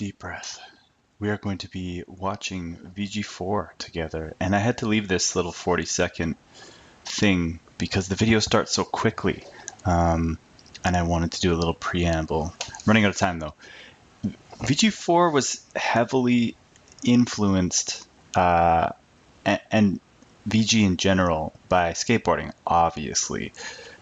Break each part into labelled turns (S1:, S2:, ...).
S1: deep breath. We are going to be watching VG4 together, and I had to leave this little 40-second thing because the video starts so quickly, and I wanted to do a little preamble. I'm running out of time though. VG4 was heavily influenced, and VG in general, by skateboarding, obviously.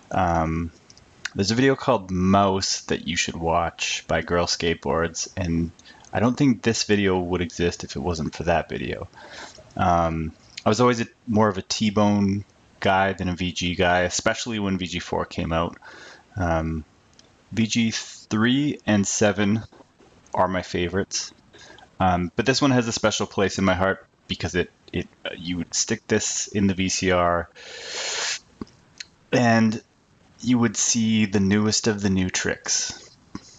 S1: There's a video called Mouse that you should watch by Girl Skateboards, and I don't think this video would exist if it wasn't for that video. I was always more of a T-Bone guy than a VG guy, especially when VG4 came out. VG3 and 7 are my favorites, but this one has a special place in my heart because you would stick this in the VCR and you would see the newest of the new tricks.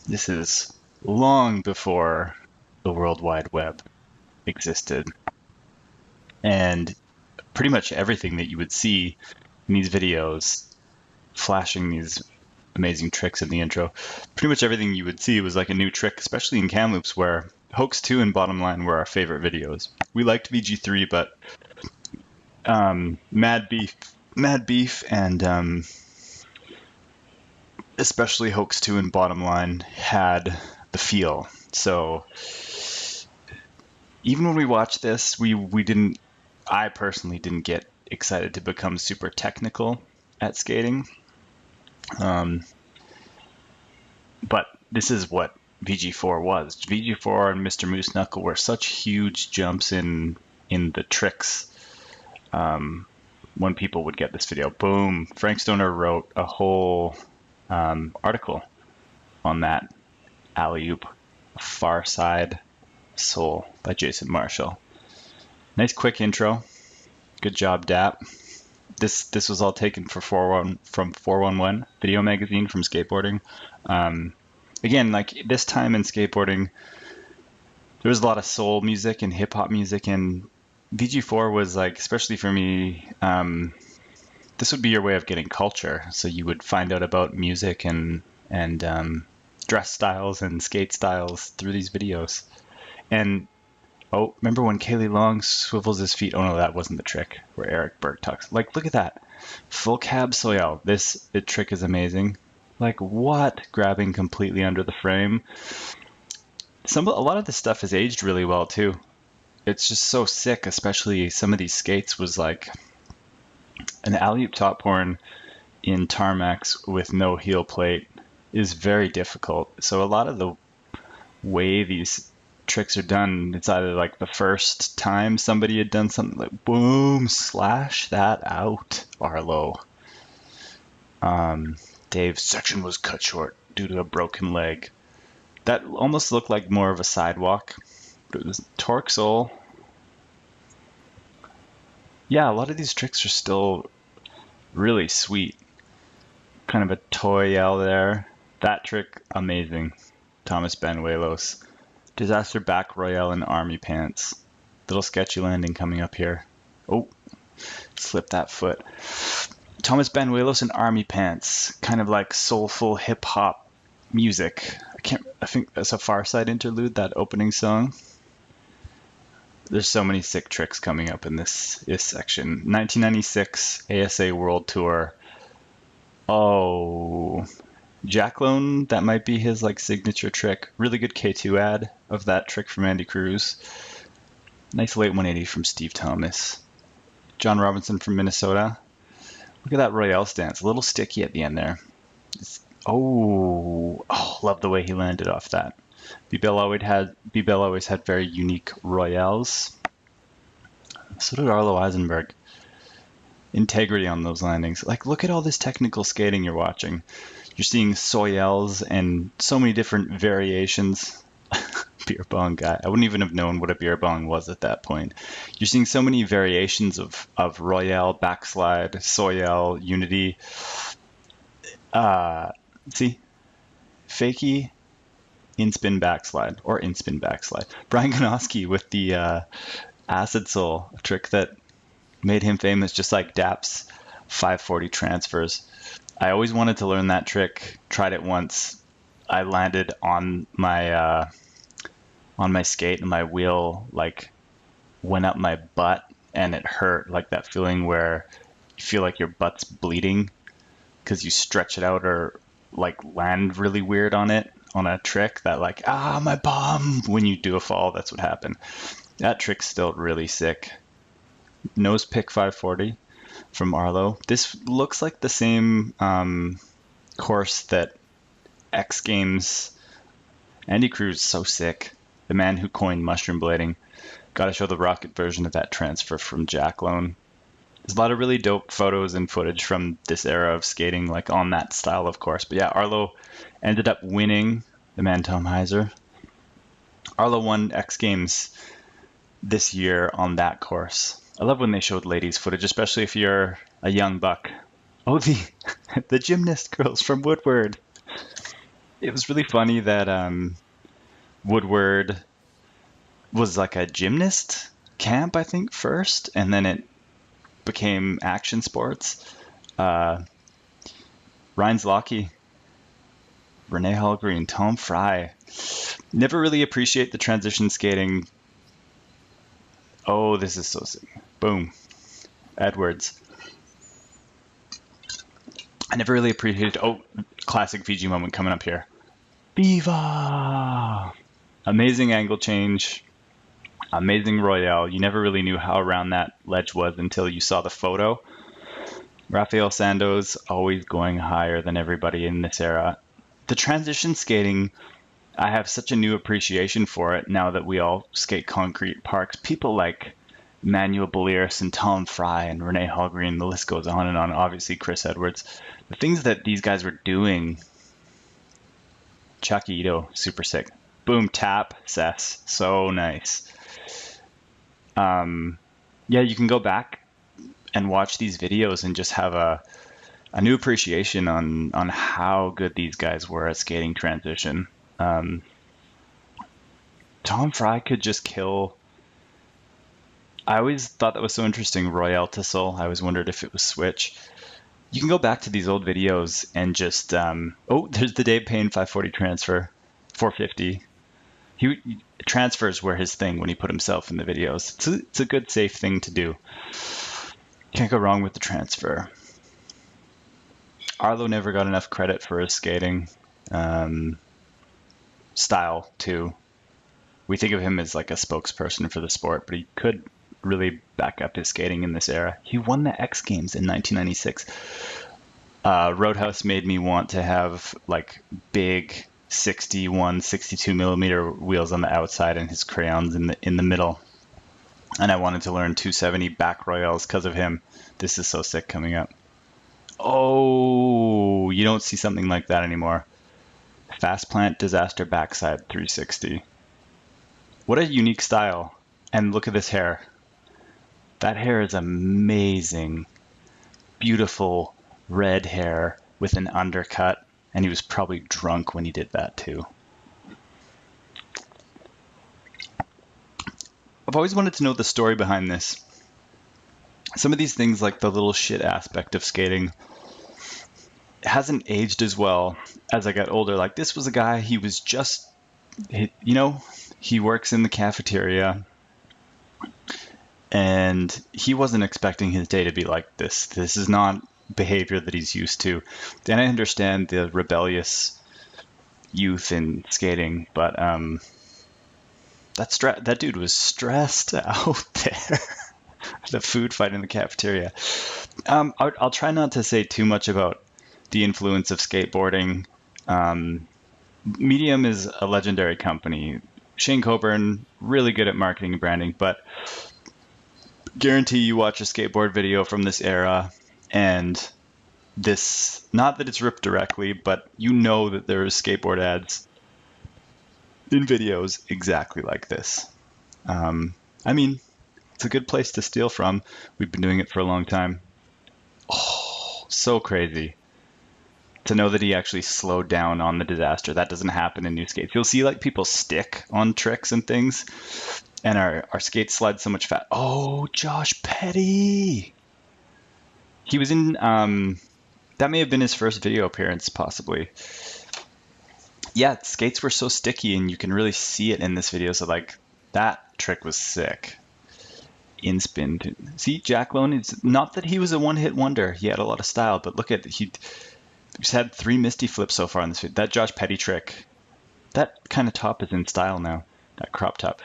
S1: This is long before the World Wide Web existed. And pretty much everything that you would see in these videos, flashing these amazing tricks in the intro, pretty much everything you would see was like a new trick, especially in Kamloops, where Hoax 2 and Bottom Line were our favorite videos. We liked VG3, but Mad Beef and especially Hoax 2 and Bottom Line had the feel. So even when we watched this, I personally didn't get excited to become super technical at skating. But this is what VG4 was. VG4 and Mr. Moose Knuckle were such huge jumps in the tricks. When people would get this video, boom, Frank Stoner wrote a whole article on that alley-oop, Far Side Soul by Jason Marshall. Nice quick intro. Good job, Dap. This was all taken from 411 Video Magazine from skateboarding. Again, like this time in skateboarding, there was a lot of soul music and hip hop music, and VG4 was like, especially for me, this would be your way of getting culture. So you would find out about music and dress styles and skate styles through these videos. And oh, remember when Kaylee Long swivels his feet? Oh no, that wasn't the trick where Eric Berg talks. Like, look at that. Full cab soyal. This trick is amazing. Like, what? Grabbing completely under the frame. A lot of this stuff has aged really well too. It's just so sick, especially some of these skates was like an alley-oop top horn in tarmacs with no heel plate is very difficult. So a lot of the way these tricks are done, it's either like the first time somebody had done something like boom, slash that out, Arlo. Dave's section was cut short due to a broken leg. That almost looked like more of a sidewalk, but it was Torque Soul. Yeah, a lot of these tricks are still really sweet. Kind of a toy yell there. That trick, amazing. Thomas Banuelos. Disaster back royale in army pants. Little sketchy landing coming up here. Oh, slip that foot. Thomas Banuelos in army pants. Kind of like soulful hip hop music. I think that's a Far Side interlude, that opening song. There's so many sick tricks coming up in this section. 1996 ASA World Tour. Oh, Jacklone, that might be his like signature trick. Really good K2 ad of that trick from Andy Cruz. Nice late 180 from Steve Thomas. John Robinson from Minnesota. Look at that Royale stance. A little sticky at the end there. Oh, love the way he landed off that. B-Bell always had very unique Royales. So did Arlo Eisenberg. Integrity on those landings. Like, look at all this technical skating you're watching. You're seeing soyels and so many different variations. Beer bong guy. I wouldn't even have known what a beer bong was at that point. You're seeing so many variations of Royale, backslide, soyel, unity. See? Fakie, in-spin backslide, or in-spin backslide. Brian Ganoski with the acid soul, a trick that made him famous, just like Dap's 540 transfers. I always wanted to learn that trick. Tried it once. I landed on my on my skate and my wheel like went up my butt and it hurt, like that feeling where you feel like your butt's bleeding because you stretch it out or like land really weird on it on a trick, that like, my bum, when you do a fall, that's what happened. That trick's still really sick. Nose pick 540 from Arlo. This looks like the same course that X Games. Andy Cruz, so sick. The man who coined mushroom blading. Got to show the rocket version of that transfer from Jack Lone. There's a lot of really dope photos and footage from this era of skating, like on that style of course. But yeah, Arlo ended up winning, the man Tom Heiser. Arlo won X Games this year on that course. I love when they showed ladies footage, especially if you're a young buck. Oh, the gymnast girls from Woodward. It was really funny that Woodward was like a gymnast camp, I think, first, and then it became action sports. Ryan Zlocki, Renee Hallgreen, Tom Fry. Never really appreciate the transition skating. Oh, this is so sick. Boom. Edwards. I never really appreciated, classic VG moment coming up here. Viva! Amazing angle change. Amazing Royale. You never really knew how round that ledge was until you saw the photo. Rafael Sandoz always going higher than everybody in this era. The transition skating, I have such a new appreciation for it now that we all skate concrete parks. People like Manuel Beliers and Tom Fry and Renee Hallgreen, the list goes on and on. Obviously, Chris Edwards. The things that these guys were doing. Chucky Ito, super sick. Boom, tap, Sess. So nice. Yeah, you can go back and watch these videos and just have a new appreciation on how good these guys were at skating transition. Tom Fry could just kill. I always thought that was so interesting, Royale to Soul. I always wondered if it was Switch. You can go back to these old videos and just, there's the Dave Paine 540 transfer, 450. Transfers were his thing when he put himself in the videos. It's a good, safe thing to do. Can't go wrong with the transfer. Arlo never got enough credit for his skating style, too. We think of him as like a spokesperson for the sport, but he could really back up his skating in this era. He won the X Games in 1996. Roadhouse made me want to have like big 61, 62 millimeter wheels on the outside and his crayons in the middle. And I wanted to learn 270 back royales because of him. This is so sick coming up. Oh, you don't see something like that anymore. Fast plant disaster backside 360. What a unique style. And look at this hair. That hair is amazing. Beautiful red hair with an undercut. And he was probably drunk when he did that too. I've always wanted to know the story behind this. Some of these things, like the little shit aspect of skating, hasn't aged as well as I got older. Like, this was a guy, he was just, he works in the cafeteria, and he wasn't expecting his day to be like this. This is not behavior that he's used to. And I understand the rebellious youth in skating, but that dude was stressed out there. The food fight in the cafeteria. I'll try not to say too much about the influence of skateboarding. Medium is a legendary company. Shane Coburn, really good at marketing and branding, but guarantee you watch a skateboard video from this era and this, not that it's ripped directly, but you know that there are skateboard ads in videos exactly like this. I mean, it's a good place to steal from. We've been doing it for a long time. Oh, so crazy to know that he actually slowed down on the disaster. That doesn't happen in new skates. You'll see like people stick on tricks and things, and our skates slide so much fast. Oh, Josh Petty. He was in, that may have been his first video appearance, possibly. Yeah, skates were so sticky, and you can really see it in this video. So like that trick was sick. In spin. See, Jack Lone, it's not that he was a one-hit wonder. He had a lot of style, but look at he's had 3 Misty flips so far in this video. That Josh Petty trick, that kind of top is in style now. That crop top.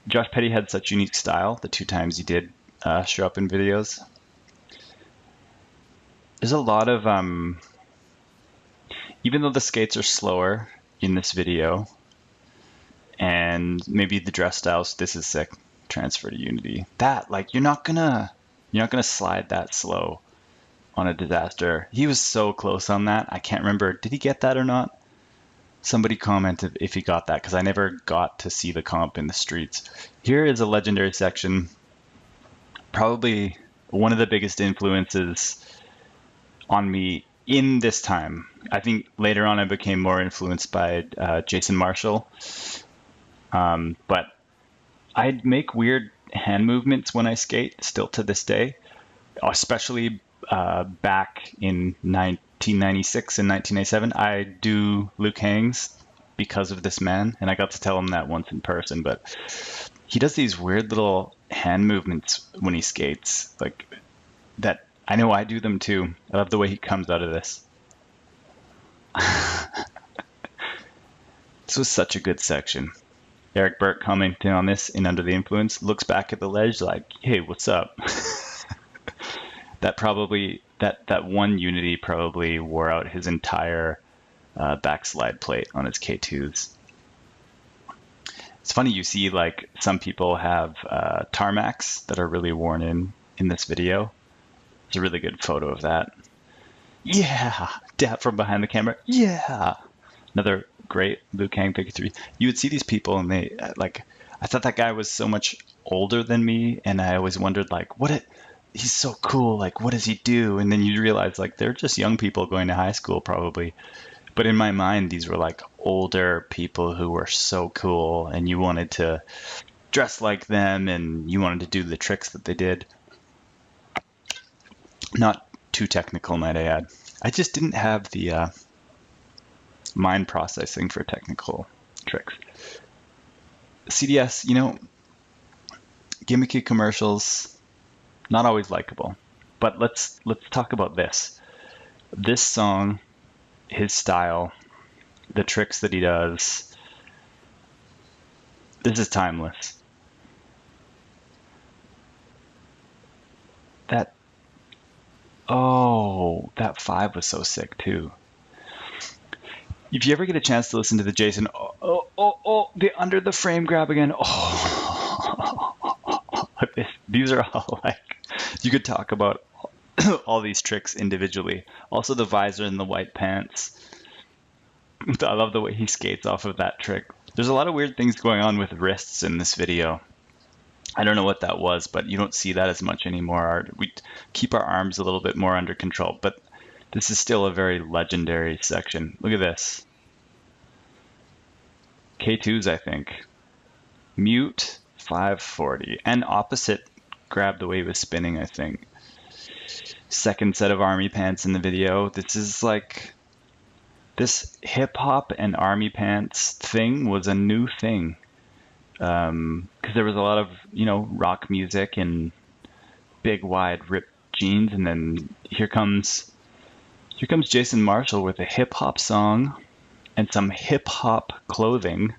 S1: Josh Petty had such unique style the 2 times he did show up in videos. There's a lot of even though the skates are slower in this video, and maybe the dress styles, this is sick. Transfer to Unity. That, like, you're not gonna slide that slow on a Disaster. He was so close on that. I can't remember. Did he get that or not? Somebody commented if he got that, because I never got to see the comp in the streets. Here is a legendary section. Probably one of the biggest influences on me in this time. I think later on I became more influenced by Jason Marshall. But I'd make weird hand movements when I skate, still to this day, especially back in 1996 and 1997. I do Luke Hangs because of this man, and I got to tell him that once in person, but he does these weird little hand movements when he skates, like that. I know I do them too. I love the way he comes out of this. This was such a good section. Eric Burt commenting on this in Under the Influence, looks back at the ledge like, hey, what's up? That one Unity probably wore out his entire backslide plate on his K2s. It's funny, you see like some people have tarmacs that are really worn in this video. It's a really good photo of that. Yeah, dap from behind the camera. Yeah, another great Luke Hang 53. You would see these people and they like, I thought that guy was so much older than me, and I always wondered like, he's so cool, like what does he do? And then you realize like they're just young people going to high school probably. But in my mind, these were like older people who were so cool, and you wanted to dress like them, and you wanted to do the tricks that they did. Not too technical, might I add. I just didn't have the mind processing for technical tricks. CDS, gimmicky commercials, not always likable. But let's talk about this. This song, his style, the tricks that he does, this is timeless. That 5 was so sick too. If you ever get a chance to listen to the Jason, the under the frame grab again. These are all like, you could talk about all these tricks individually. Also the visor and the white pants. I love the way he skates off of that trick. There's a lot of weird things going on with wrists in this video. I don't know what that was, but you don't see that as much anymore. We keep our arms a little bit more under control, but this is still a very legendary section. Look at this. K2s, I think. Mute, 540. And opposite grab the way he was spinning, I think. Second set of army pants in the video. This is like, this hip hop and army pants thing was a new thing. Because there was a lot of, rock music and big wide ripped jeans, and then here comes Jason Marshall with a hip hop song and some hip hop clothing,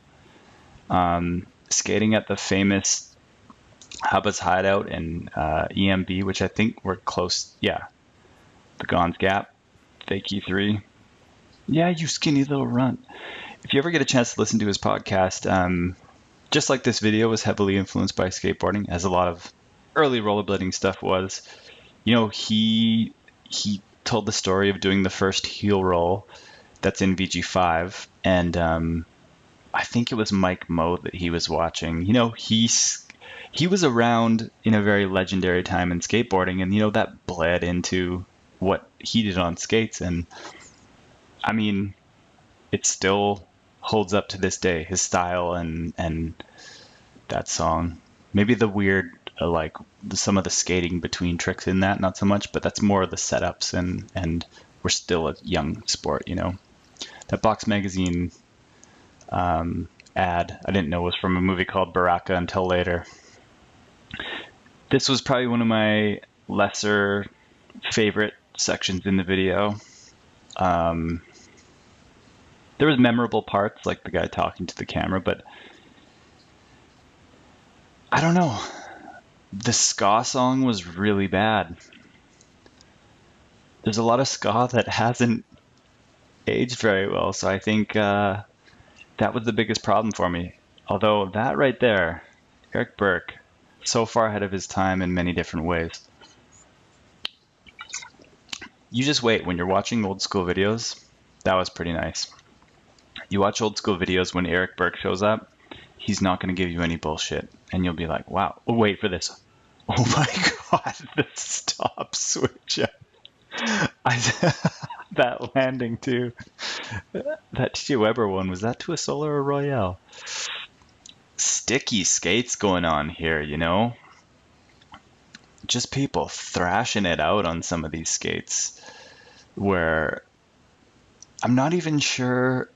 S1: skating at the famous Hubba's Hideout and EMB, which I think were close. Yeah, the Gons Gap, Fake E3. Yeah, you skinny little runt. If you ever get a chance to listen to his podcast, just like this video was heavily influenced by skateboarding, as a lot of early rollerblading stuff was. He told the story of doing the first heel roll that's in VG5, and I think it was Mike Moe that he was watching. He was around in a very legendary time in skateboarding, and that bled into what he did on skates, and I mean, it still holds up to this day, his style and that song. Maybe the weird, like some of the skating between tricks in that, not so much, but that's more of the setups, and we're still a young sport, That Box Magazine ad I didn't know was from a movie called Baraka until later. This was probably one of my lesser favorite sections in the video. Um, there was memorable parts, like the guy talking to the camera, but I don't know. The ska song was really bad. There's a lot of ska that hasn't aged very well, so I think that was the biggest problem for me. Although that right there, Eric Burke, so far ahead of his time in many different ways. You just wait when you're watching old school videos. That was pretty nice. You watch old school videos when Eric Burke shows up, he's not going to give you any bullshit. And you'll be like, wow, oh, wait for this. Oh my God, the stop switch up. That landing too. That T.J. Weber one, was that to a solo or a Royale? Sticky skates going on here, you know? Just people thrashing it out on some of these skates where I'm not even sure,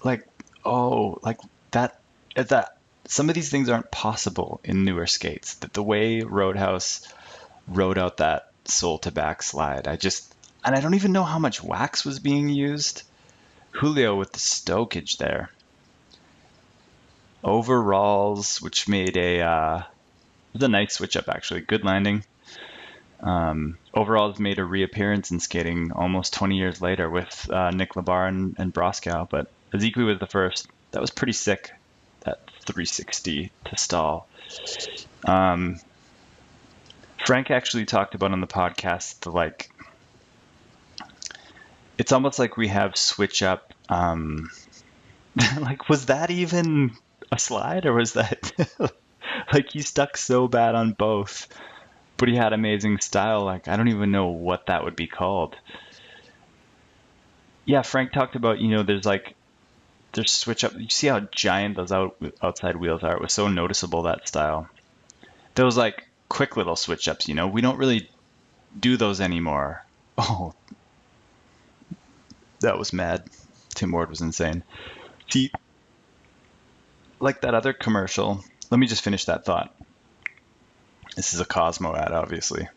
S1: like, oh, like that some of these things aren't possible in newer skates. That the way Roadhouse rode out that sole to backslide, and I don't even know how much wax was being used. Julio with the stokage there. Overalls, which made it was a nice switch up actually. Good landing. Overalls made a reappearance in skating almost 20 years later with Nick Labar and Broskow, but Ezekwi was the first. That was pretty sick, that 360 to stall. Frank actually talked about on the podcast, like, it's almost like we have switch up. Like, was that even a slide, or was that like he stuck so bad on both, but he had amazing style. Like, I don't even know what that would be called. Yeah, Frank talked about, there's switch up. You see how giant those outside wheels are? It was so noticeable, that style. Those like quick little switch ups, we don't really do those anymore. Oh, that was mad. Tim Ward was insane. See, like that other commercial, let me just finish that thought. This is a Cosmo ad, obviously.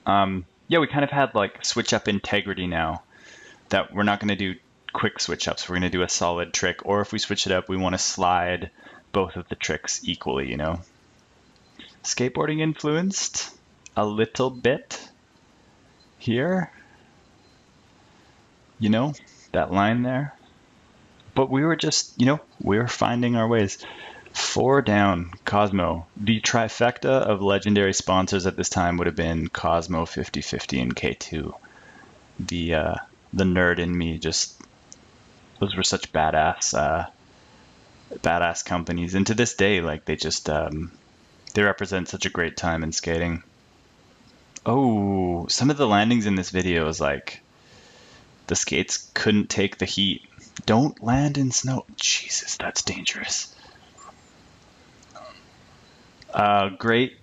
S1: Yeah, we kind of had like switch up integrity now, that we're not going to do quick switch ups. We're going to do a solid trick, or if we switch it up, we want to slide both of the tricks equally, Skateboarding influenced a little bit here, that line there. But we were just, we were finding our ways. 4 down, Cosmo. The trifecta of legendary sponsors at this time would have been Cosmo, 50/50, and K2. The nerd in me those were such badass companies. And to this day, like, they represent such a great time in skating. Oh, some of the landings in this video is like, the skates couldn't take the heat. Don't land in snow. Jesus, that's dangerous. Great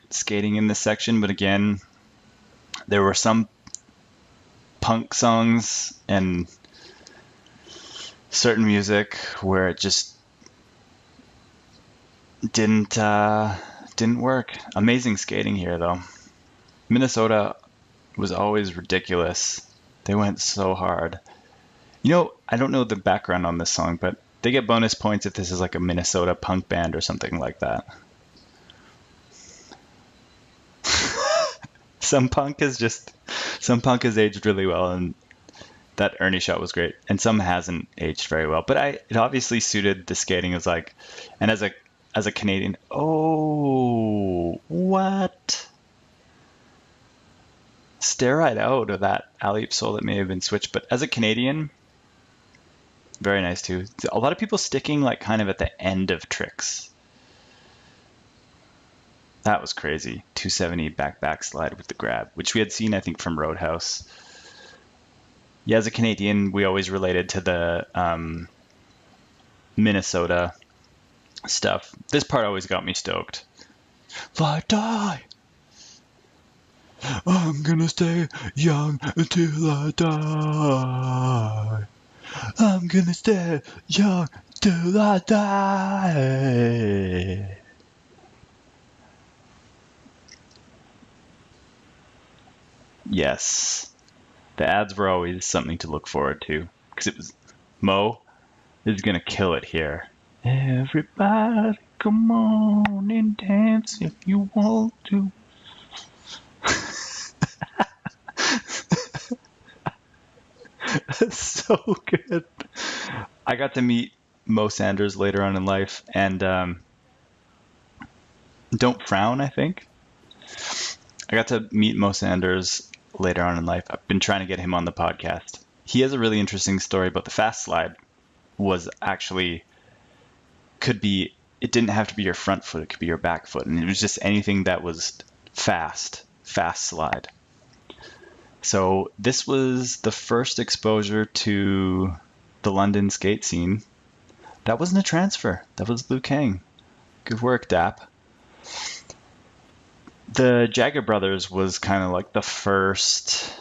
S1: skating in this section, but again, there were some punk songs and certain music where it just didn't work. Amazing skating here, though. Minnesota was always ridiculous. They went so hard. I don't know the background on this song, but they get bonus points if this is like a Minnesota punk band or something like that. Some punk has aged really well, and that Ernie shot was great. And some hasn't aged very well, but it obviously suited the skating. As like, and as a Canadian, oh, what? Stare right out of that alley-oop sole that may have been switched, but as a Canadian, very nice too. A lot of people sticking like kind of at the end of tricks. That was crazy. 270 backslide with the grab, which we had seen, I think, from Roadhouse. Yeah, as a Canadian, we always related to the Minnesota stuff. This part always got me stoked. Fly, die! I'm gonna stay young until I die. I'm gonna stay young till I die. Yes, the ads were always something to look forward to because it was Mo is gonna kill it here. Everybody, come on and dance if you want to. So good. I got to meet Mo Sanders later on in life, and don't frown, I think. I got to meet Mo Sanders later on in life. I've been trying to get him on the podcast. He has a really interesting story about the fast slide. Was actually could be it didn't have to be your front foot, it could be your back foot, and it was just anything that was fast slide. So this was the first exposure to the London skate scene. That wasn't a transfer. That was Liu Kang. Good work, Dap. The Jagger Brothers was kind of like the first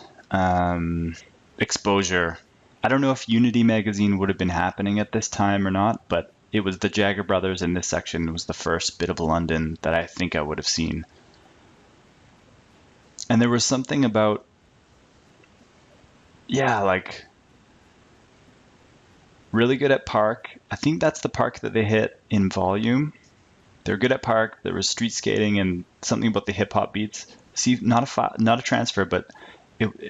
S1: exposure. I don't know if Unity magazine would have been happening at this time or not, but it was the Jagger Brothers in this section. It was the first bit of London that I think I would have seen. And there was something about, yeah, like really good at park. I think that's the park that they hit in volume. They're good at park. There was street skating and something about the hip hop beats. See, not a transfer, but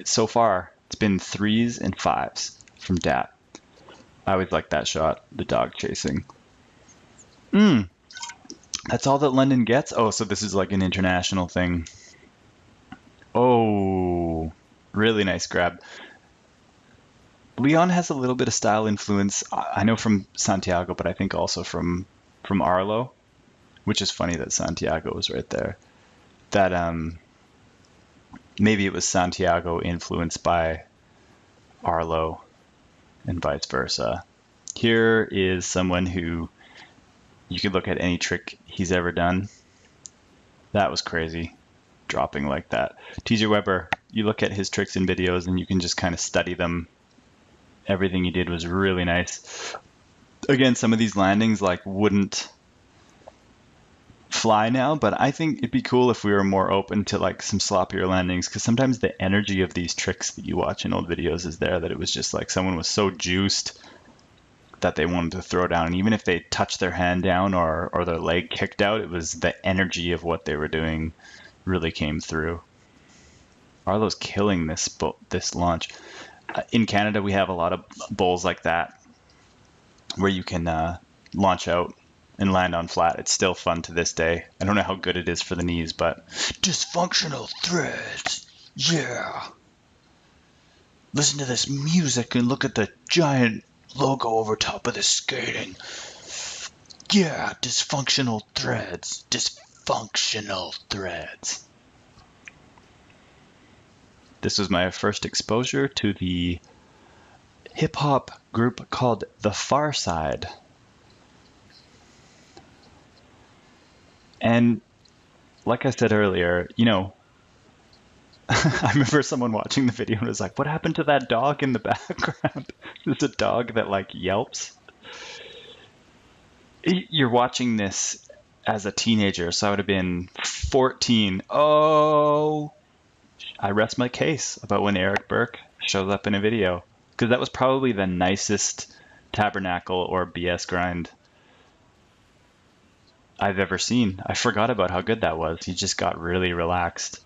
S1: so far it's been 3s and 5s from Dat. I always like that shot, the dog chasing. That's all that London gets? Oh, so this is like an international thing. Oh, really nice grab. Leon has a little bit of style influence. I know from Santiago, but I think also from Arlo, which is funny that Santiago was right there. That maybe it was Santiago influenced by Arlo and vice versa. Here is someone who you could look at any trick he's ever done. That was crazy, dropping like that. TJ Weber, you look at his tricks and videos and you can just kind of study them. Everything he did was really nice. Again, some of these landings like wouldn't fly now, but I think it'd be cool if we were more open to like some sloppier landings, because sometimes the energy of these tricks that you watch in old videos is there, that it was just like someone was so juiced that they wanted to throw down, and even if they touched their hand down or their leg kicked out, it was the energy of what they were doing really came through. Arlo's killing this launch. In Canada, we have a lot of bowls like that where you can launch out and land on flat. It's still fun to this day. I don't know how good it is for the knees, but dysfunctional threads, yeah. Listen to this music and look at the giant logo over top of the skating. Yeah, dysfunctional threads. Dysfunctional threads. This was my first exposure to the hip-hop group called The Far Side. And like I said earlier, you know, I remember someone watching the video and was like, what happened to that dog in the background? There's a dog that like yelps. You're watching this as a teenager, so I would have been 14. Oh, I rest my case about when Eric Burke shows up in a video, because that was probably the nicest tabernacle or BS grind I've ever seen. I forgot about how good that was. He just got really relaxed.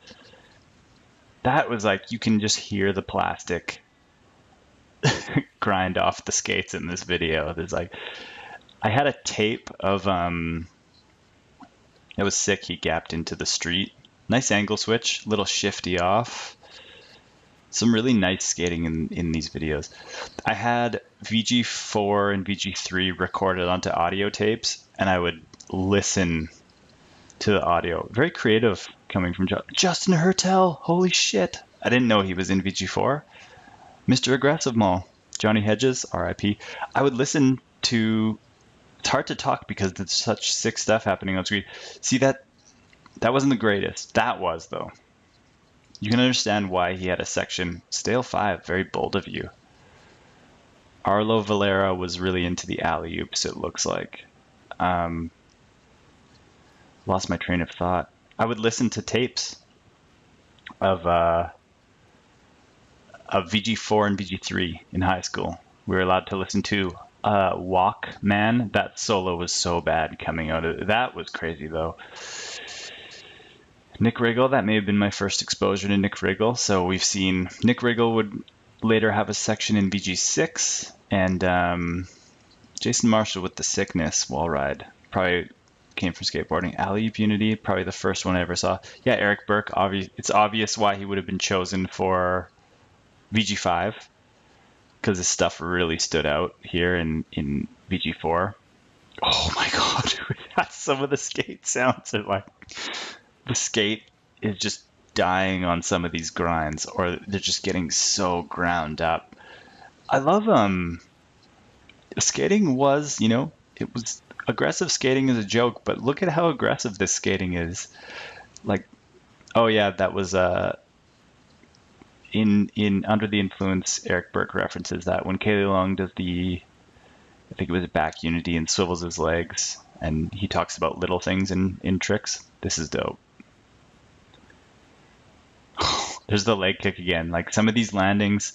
S1: That was like, you can just hear the plastic grind off the skates in this video. There's like, I had a tape of, it was sick. He gapped into the street. Nice angle switch, little shifty off. Some really nice skating in these videos. I had VG4 and VG3 recorded onto audio tapes, and I would listen to the audio. Very creative coming from Justin Hertel. Holy shit. I didn't know he was in VG4. Mr. Aggressive Mall. Johnny Hedges, RIP. I would listen to, it's hard to talk because there's such sick stuff happening on screen. See, that wasn't the greatest. That was, though. You can understand why he had a section. Stale 5, very bold of you. Arlo Valera was really into the alley-oops, it looks like. Um, Lost my train of thought. I would listen to tapes of VG4 and VG3 in high school. We were allowed to listen to Walkman. That solo was so bad coming out of it. That was crazy though. Nick Riggle, that may have been my first exposure to Nick Riggle. So we've seen Nick Riggle would later have a section in VG6, and Jason Marshall with The Sickness Wall Ride probably came from skateboarding. Alley-oop Unity, probably the first one I ever saw. Yeah, Eric Burke, it's obvious why he would have been chosen for VG5, because his stuff really stood out here in VG4. Oh my god, that's some of the skate sounds are like. The skate is just dying on some of these grinds, or they're just getting so ground up. I love skating was, it was aggressive skating is a joke, but look at how aggressive this skating is. Like, oh yeah, that was in Under the Influence, Eric Burke references that when Kaylee Long does I think it was back unity and swivels his legs, and he talks about little things in tricks. This is dope. There's the leg kick again. Like some of these landings,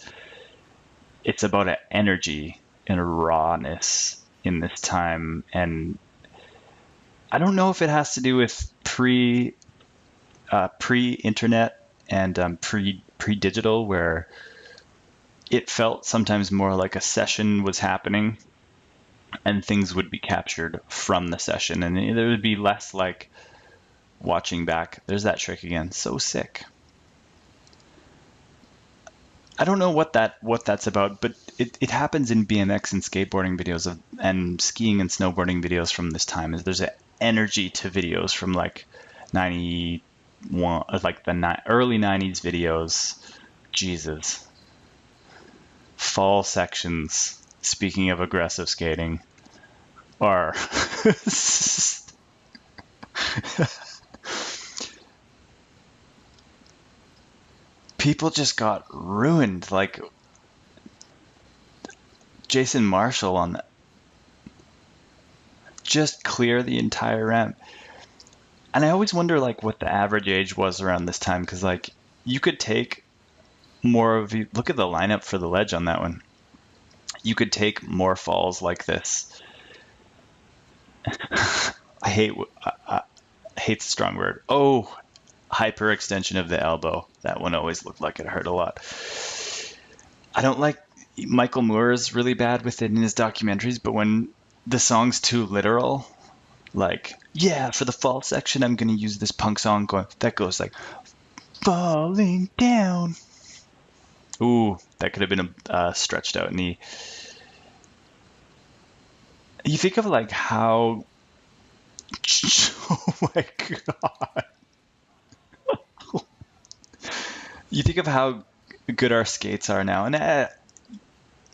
S1: it's about an energy and a rawness in this time, and I don't know if it has to do with pre-internet and pre-digital, where it felt sometimes more like a session was happening and things would be captured from the session, and there would be less like watching back. There's that trick again. So sick. I don't know what that's about, but it happens in BMX and skateboarding videos and skiing and snowboarding videos from this time. There's an energy to videos from like 91, like the early 90s videos. Jesus. Fall sections, speaking of aggressive skating, are people just got ruined. Like Jason Marshall on that, just clear the entire ramp. And I always wonder like what the average age was around this time, because like you could take more of you look at the lineup for the ledge on that one. You could take more falls like this. I hate the strong word. Oh, hyperextension of the elbow. That one always looked like it hurt a lot. I don't like Michael Moore is really bad with it in his documentaries, but when the song's too literal, like, yeah, for the fall section, I'm going to use this punk song that goes like, falling down. Ooh, that could have been a stretched out knee. You think of like how, oh my God. You think of how good our skates are now, and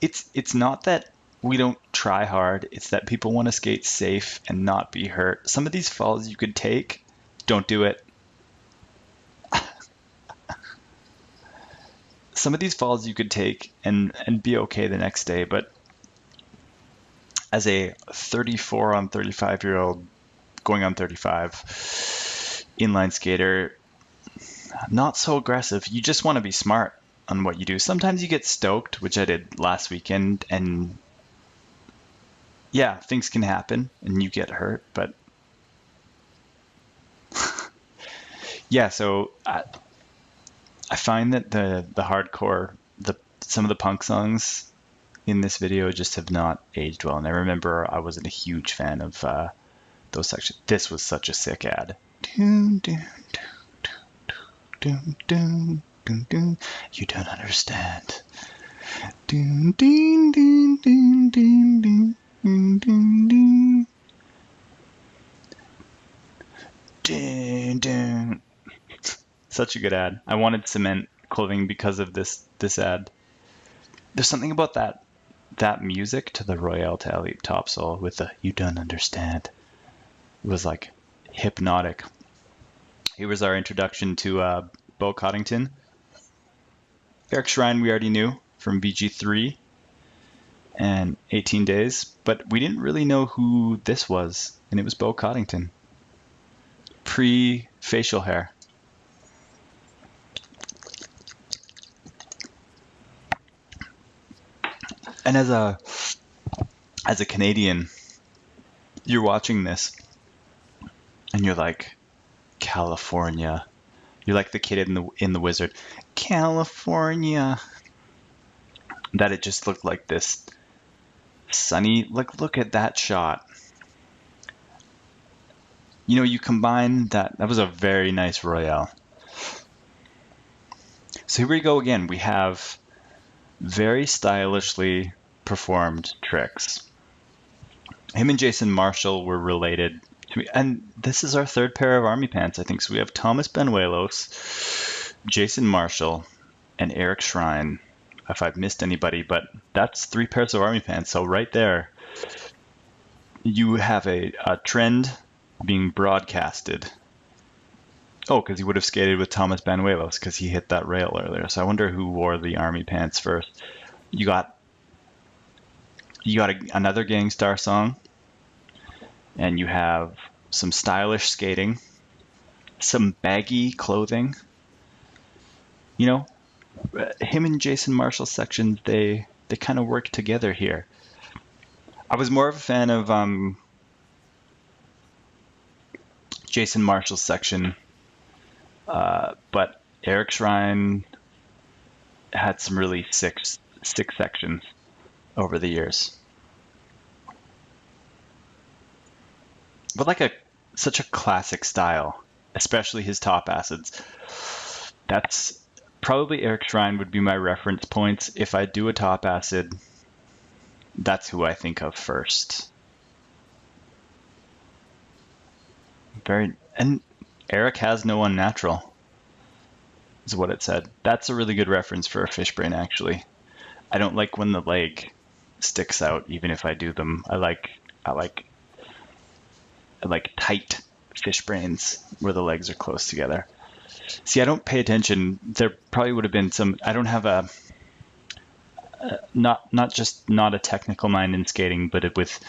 S1: it's not that we don't try hard. It's that people want to skate safe and not be hurt. Some of these falls you could take, don't do it. Some of these falls you could take and be okay the next day, but as a 34 on 35 year old going on 35 inline skater, not so aggressive. You just want to be smart on what you do. Sometimes you get stoked, which I did last weekend, and yeah, things can happen and you get hurt, but yeah, so I find that the hardcore, some of the punk songs in this video just have not aged well. And I remember I wasn't a huge fan of those sections. This was such a sick ad. Dun, dun, dun, dun, dun, dun. You don't understand. Dun, dun, dun, dun, dun, dun, dun, dun, dun. Dun, dun. Such a good ad. I wanted cement clothing because of this ad. There's something about that music to the Royale to Elite Topsole with the you don't understand. It was like hypnotic. Here was our introduction to Bo Coddington. Eric Shrine we already knew from VG3. and 18 days, but we didn't really know who this was, and it was Bo Coddington. Pre-facial hair. And as a Canadian, you're watching this, and you're like, California. You're like the kid in the Wizard, California. That it just looked like this sunny. Look at that shot. You know, you combine that. That was a very nice Royale. So here we go again. We have very stylishly performed tricks. Him and Jason Marshall were related to me, and this is our third pair of army pants, I think. So we have Thomas Benuelos, Jason Marshall, and Eric Schrein. If I've missed anybody, but that's 3 pairs of army pants. So right there, you have a trend being broadcasted. Oh, because he would have skated with Thomas Benuelos because he hit that rail earlier. So I wonder who wore the army pants first. You got another Gang Starr song, and you have some stylish skating, some baggy clothing. You know, him and Jason Marshall's sections, they kind of work together here. I was more of a fan of Jason Marshall's section, but Eric Schrein had some really sick sections over the years. But like such a classic style, especially his top acids. That's probably Eric Schrein would be my reference points. If I do a top acid, that's who I think of first. And Eric has no unnatural, is what it said. That's a really good reference for a fish brain, actually. I don't like when the leg sticks out, even if I do them. I like tight fish brains where the legs are close together. See, I don't pay attention. There probably would have been some. I don't have a not a technical mind in skating, but with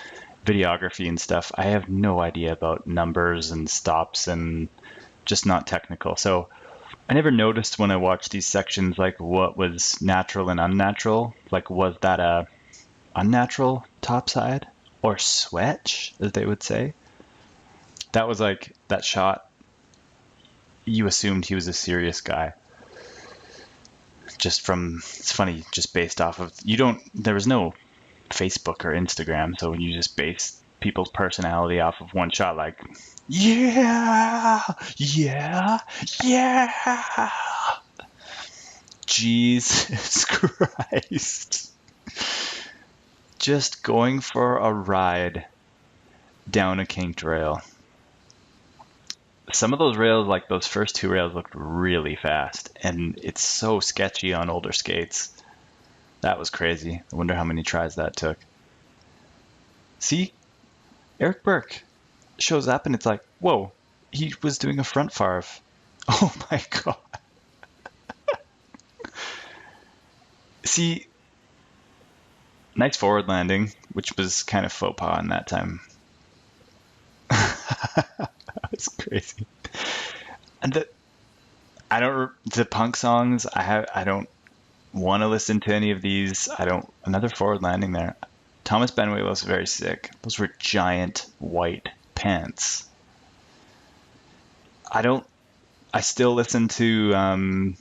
S1: videography and stuff, I have no idea about numbers and stops and just not technical. So I never noticed when I watched these sections like what was natural and unnatural. Like, was that a unnatural topside or switch, as they would say? That was like that shot. You assumed he was a serious guy. It's funny, just based off of, there was no Facebook or Instagram, so when you just base people's personality off of one shot, like, yeah, Jesus Christ. Just going for a ride down a kinked rail. Some of those rails, like those first 2 rails, looked really fast, and it's so sketchy on older skates. That was crazy. I wonder how many tries that took. See, Eric Burke shows up, and it's like, whoa, he was doing a front farv. Oh my god. See, nice forward landing, which was kind of faux pas in that time. That's crazy. And the punk songs, I don't want to listen to any of these. Another forward landing there. Thomas Benuelos was very sick. Those were giant white pants. I still listen to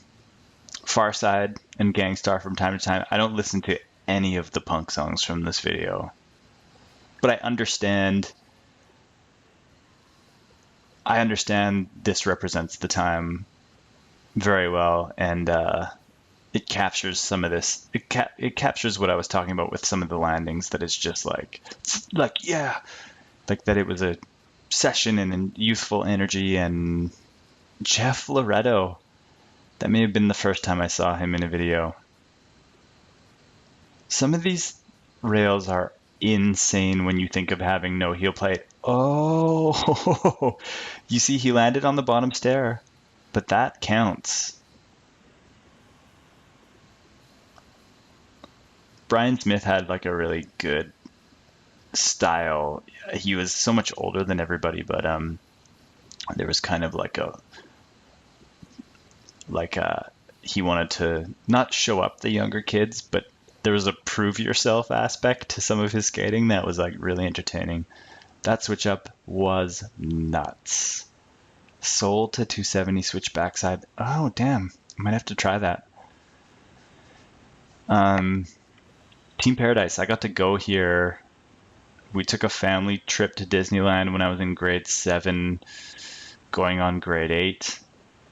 S1: Far Side and Gang Starr from time to time. I don't listen to any of the punk songs from this video. But I understand this represents the time very well, and it captures some of this. It captures what I was talking about with some of the landings, that it's just like yeah, like that it was a session and youthful energy. And Jeff Loretto, that may have been the first time I saw him in a video. Some of these rails are insane when you think of having no heel plate. Oh, you see, he landed on the bottom stair, but that counts. Brian Smith had like a really good style. He was so much older than everybody, but there was kind of like he wanted to not show up the younger kids, but there was a prove yourself aspect to some of his skating that was like really entertaining. That switch up was nuts. Soul to 270 switch backside. Oh damn, I might have to try that. Team Paradise, I got to go here. We took a family trip to Disneyland when I was in grade 7, going on grade 8,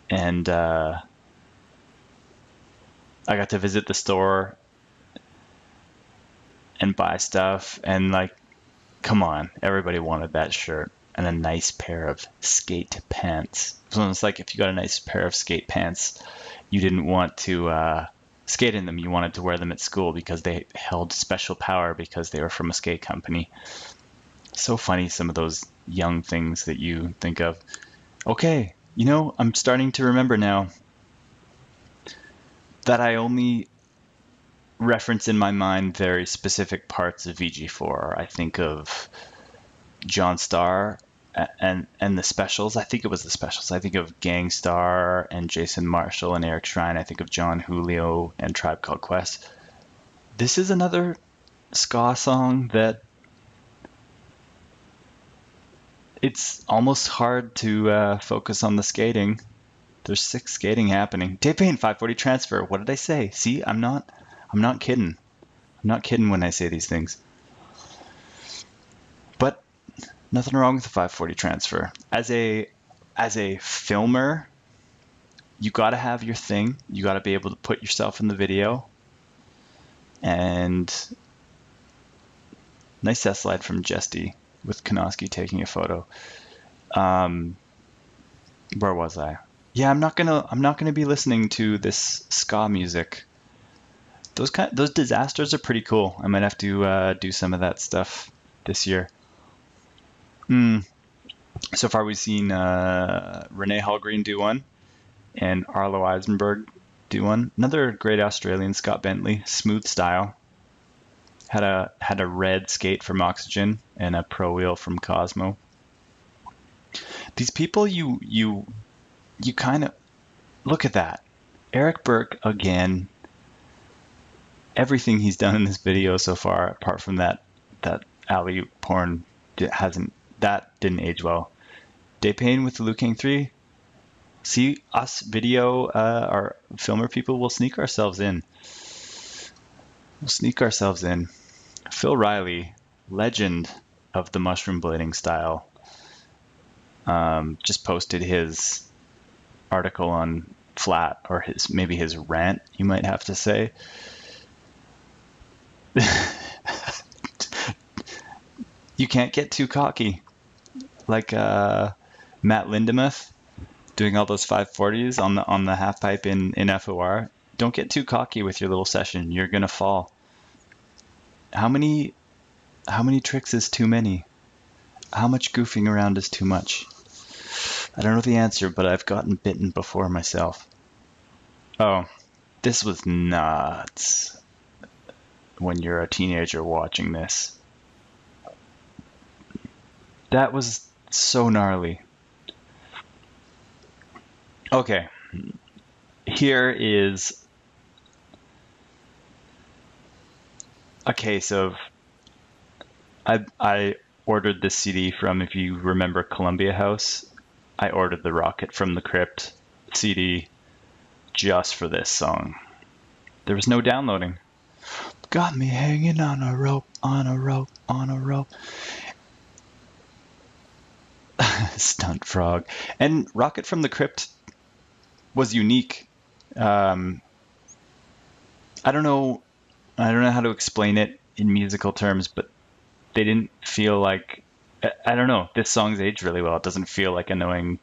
S1: and I got to visit the store and buy stuff, and like, come on, everybody wanted that shirt and a nice pair of skate pants. So it's like if you got a nice pair of skate pants, you didn't want to skate in them. You wanted to wear them at school because they held special power because they were from a skate company. So funny, some of those young things that you think of. Okay, I'm starting to remember now that I only reference in my mind very specific parts of VG4. I think of John Starr and the specials. I think it was the specials. I think of Gangstar and Jason Marshall and Eric Shrine. I think of John Julio and Tribe Called Quest. This is another ska song that it's almost hard to focus on the skating. There's 6 skating happening. Dave Paine, 540 transfer. What did I say? See, I'm not kidding. I'm not kidding when I say these things. But nothing wrong with the 540 transfer. As a filmer, you got to have your thing. You got to be able to put yourself in the video. And nice test slide from Jesty with Konoski taking a photo. Where was I? Yeah, I'm not gonna be listening to this ska music. Those disasters are pretty cool. I might have to do some of that stuff this year. So far we've seen Renee Hallgreen do one and Arlo Eisenberg do one. Another great Australian, Scott Bentley, smooth style. Had a red skate from Oxygen and a pro wheel from Cosmo. These people you kind of look at that. Eric Burke again. Everything he's done in this video so far, apart from that alley porn, didn't age well. Dave Paine with the Liu Kang 3. See, us video our filmer people will sneak ourselves in. Phil Riley, legend of the mushroom blading style, just posted his article on Flat, or maybe his rant, you might have to say. You can't get too cocky. Like Matt Lindemuth doing all those 540s on the half pipe in FOR. Don't get too cocky with your little session. You're gonna fall. How many tricks is too many? How much goofing around is too much? I don't know the answer, but I've gotten bitten before myself. Oh, this was nuts when you're a teenager watching this. That was so gnarly. Okay, here is a case of I ordered this CD from, if you remember, Columbia House. I ordered the Rocket from the Crypt CD just for this song. There was no downloading. Got me hanging on a rope, on a rope, on a rope. Stunt Frog. And Rocket from the Crypt was unique. I don't know how to explain it in musical terms, but they didn't feel like, I don't know, this song's aged really well. It doesn't feel like annoying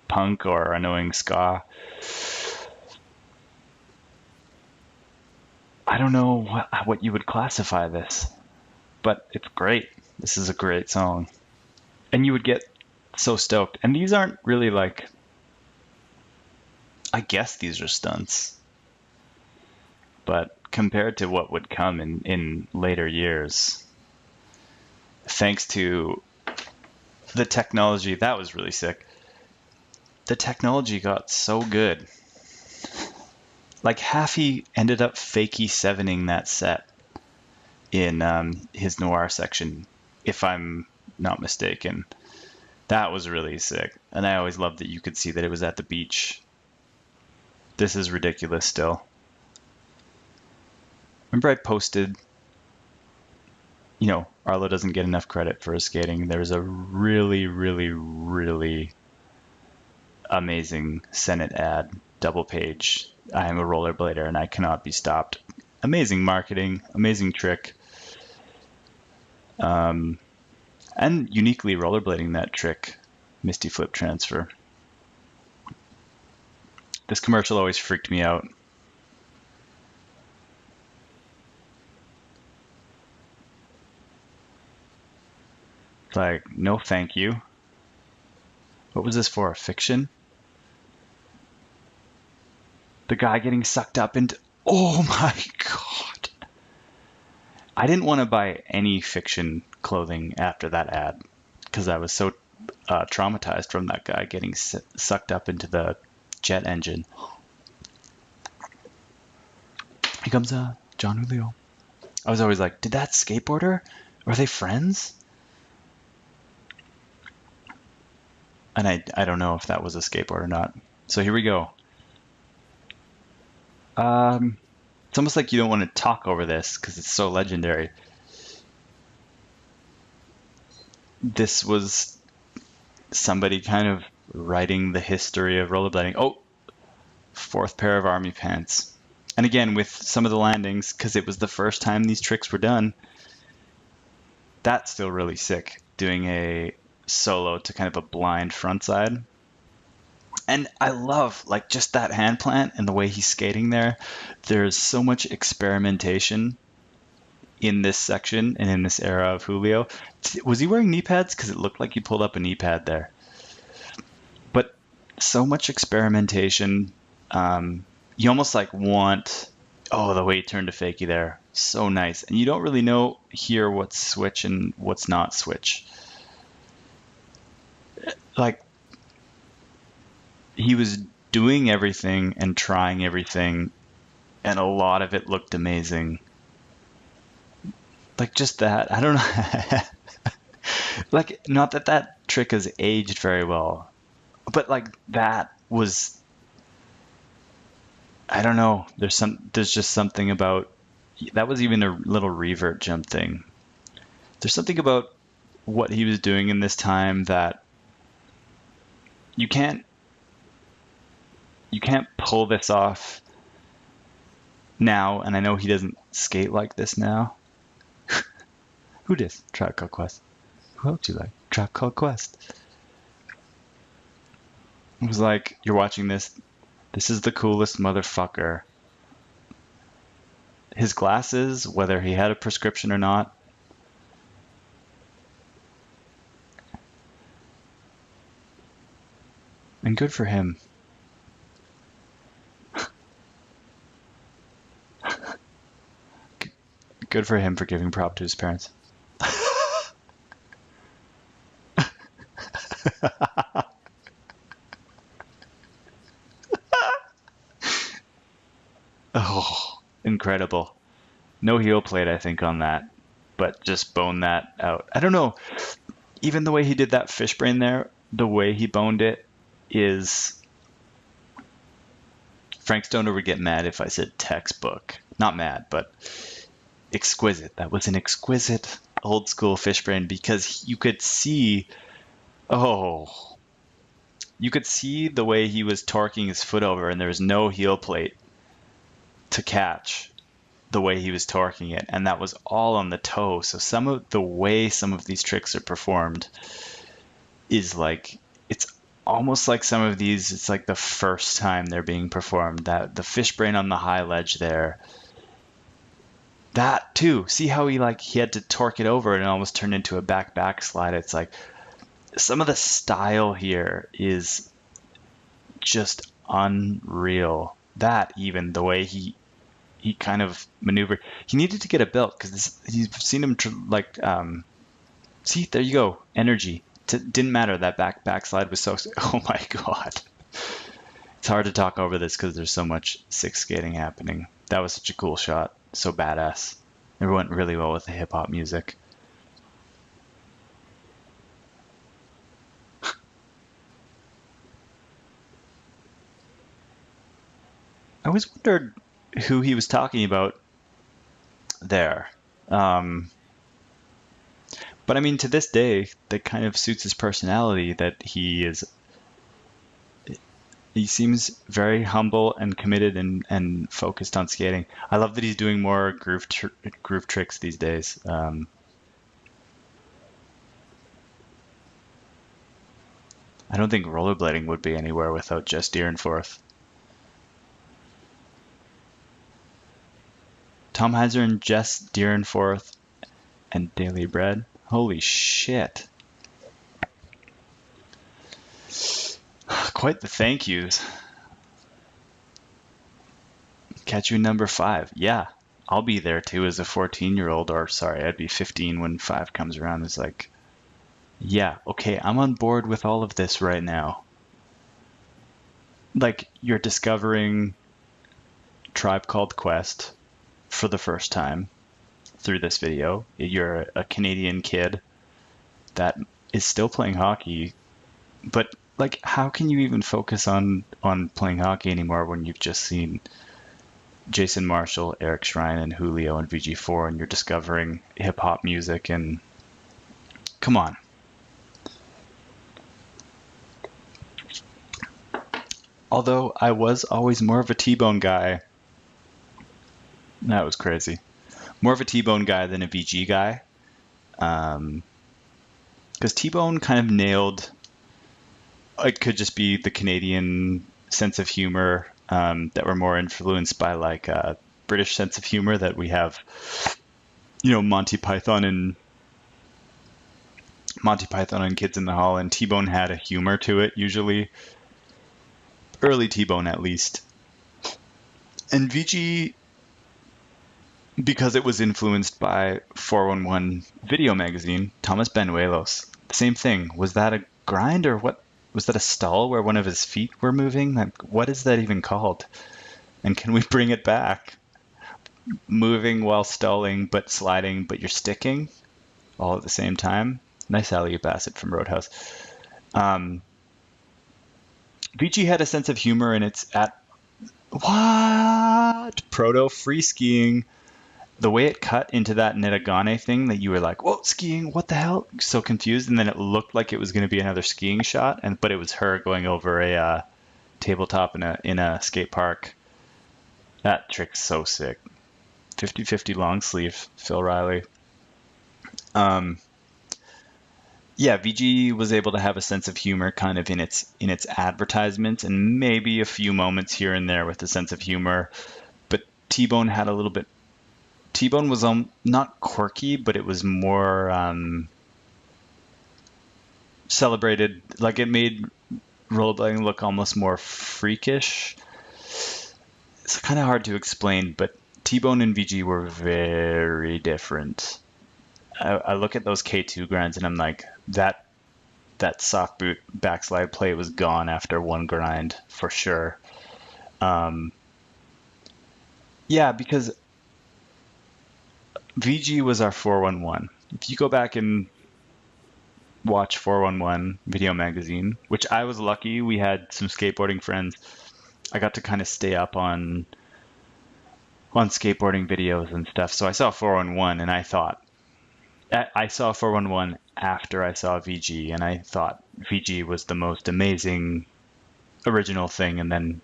S1: punk or annoying ska. I don't know what you would classify this, but it's great. This is a great song. And you would get so stoked. And these aren't really I guess these are stunts. But compared to what would come in later years, thanks to the technology, that was really sick. The technology got so good. Like Haffey ended up fakey sevening that set in his noir section, if I'm not mistaken. That was really sick. And I always loved that you could see that it was at the beach. This is ridiculous still. Remember I posted, Arlo doesn't get enough credit for his skating. There's a really, really, really amazing Senate ad, double page. I am a rollerblader and I cannot be stopped. Amazing marketing, amazing trick. And uniquely rollerblading that trick, Misty Flip Transfer. This commercial always freaked me out. It's like, no thank you. What was this for? Fiction? The guy getting sucked up into... Oh my god! I didn't want to buy any fiction clothing after that ad because I was so traumatized from that guy getting sucked up into the jet engine. Here comes John Julio. I was always like, did that skateboarder? Are they friends? And I don't know if that was a skateboard or not. So here we go. It's almost like you don't want to talk over this because it's so legendary. This was somebody kind of writing the history of rollerblading. Oh, fourth pair of army pants. And again, with some of the landings, because it was the first time these tricks were done, that's still really sick, doing a solo to kind of a blind front side. And I love like just that hand plant and the way he's skating there. There's so much experimentation in this section and in this era of Julio. Was he wearing knee pads? Because it looked like he pulled up a knee pad there. But so much experimentation. You almost like want, the way he turned to fakie there. So nice. And you don't really know here what's switch and what's not switch. Like, he was doing everything and trying everything, and a lot of it looked amazing. Like, just that. I don't know. Like, not that that trick has aged very well, but, like, that was... I don't know. There's just something about... That was even a little revert jump thing. There's something about what he was doing in this time that you can't pull this off now, and I know he doesn't skate like this now. Who dis? Tribe Called Quest. Who else you like? Tribe Called Quest. It was like, you're watching this. This is the coolest motherfucker. His glasses, whether he had a prescription or not. And good for him. Good for him for giving prop to his parents. Oh, incredible. No heel plate, I think, on that, but just bone that out. I don't know. Even the way he did that fish brain there, the way he boned it is... Frank Stoner would get mad if I said textbook. Not mad, but exquisite. That was an exquisite old school fish brain because you could see... You could see the way he was torquing his foot over, and there was no heel plate to catch the way he was torquing it, and that was all on the toe. So some of the way some of these tricks are performed is like, it's almost like some of these, it's like the first time they're being performed. That the fish brain on the high ledge there, that too. See how he had to torque it over and it almost turned into a back slide. It's like some of the style here is just unreal. That even the way he he kind of maneuvered. He needed to get a belt because you've seen him see, there you go, energy. Didn't matter that backslide was so. Oh my god, it's hard to talk over this because there's so much sick skating happening. That was such a cool shot, so badass. It went really well with the hip hop music. I always wondered who he was talking about there. Um, but I mean, to this day, that kind of suits his personality that he seems very humble and committed and focused on skating. I love that he's doing more groove tricks these days. I don't think rollerblading would be anywhere without Jess Deerenforth. Tom Heiser and Jess Deerenforth and Daily Bread. Holy shit. Quite the thank yous. Catch you number 5. Yeah, I'll be there too as a 14-year-old, or sorry, I'd be 15 when 5 comes around. It's like, yeah, okay, I'm on board with all of this right now. Like, you're discovering Tribe Called Quest for the first time through this video. You're a Canadian kid that is still playing hockey, but like, how can you even focus on playing hockey anymore when you've just seen Jason Marshall, Eric Schrein, and Julio and VG4, and you're discovering hip hop music? And come on. Although I was always more of a T-Bone guy. That was crazy. More of a T-Bone guy than a VG guy. Because T-Bone kind of nailed, it could just be the Canadian sense of humor that we're more influenced by like a British sense of humor that we have, Monty Python and Kids in the Hall, and T-Bone had a humor to it usually. Early T-Bone at least. And VG, because it was influenced by 411 video magazine, Thomas Benuelos, same thing. Was that a grind or what? Was that a stall where one of his feet were moving? Like, what is that even called? And can we bring it back? Moving while stalling, but sliding, but you're sticking all at the same time. Nice alley-oop acid from Roadhouse. VG had a sense of humor, and it's at proto free skiing. The way it cut into that Netagane thing that you were like, whoa, skiing, what the hell? So confused. And then it looked like it was going to be another skiing shot, but it was her going over a tabletop in a skate park. That trick's so sick. 50-50 long sleeve, Phil Riley. Yeah, VG was able to have a sense of humor kind of in its advertisements, and maybe a few moments here and there with a sense of humor. But T-Bone had a little bit. T-Bone was not quirky, but it was more celebrated. Like, it made rollerblading look almost more freakish. It's kind of hard to explain, but T-Bone and VG were very different. I look at those K2 grinds and I'm like, that soft boot backslide play was gone after one grind for sure. Yeah, because VG was our 411. If you go back and watch 411 video magazine, which I was lucky, we had some skateboarding friends. I got to kind of stay up on skateboarding videos and stuff. So I saw 411 and I saw 411 after I saw VG, and I thought VG was the most amazing original thing, and then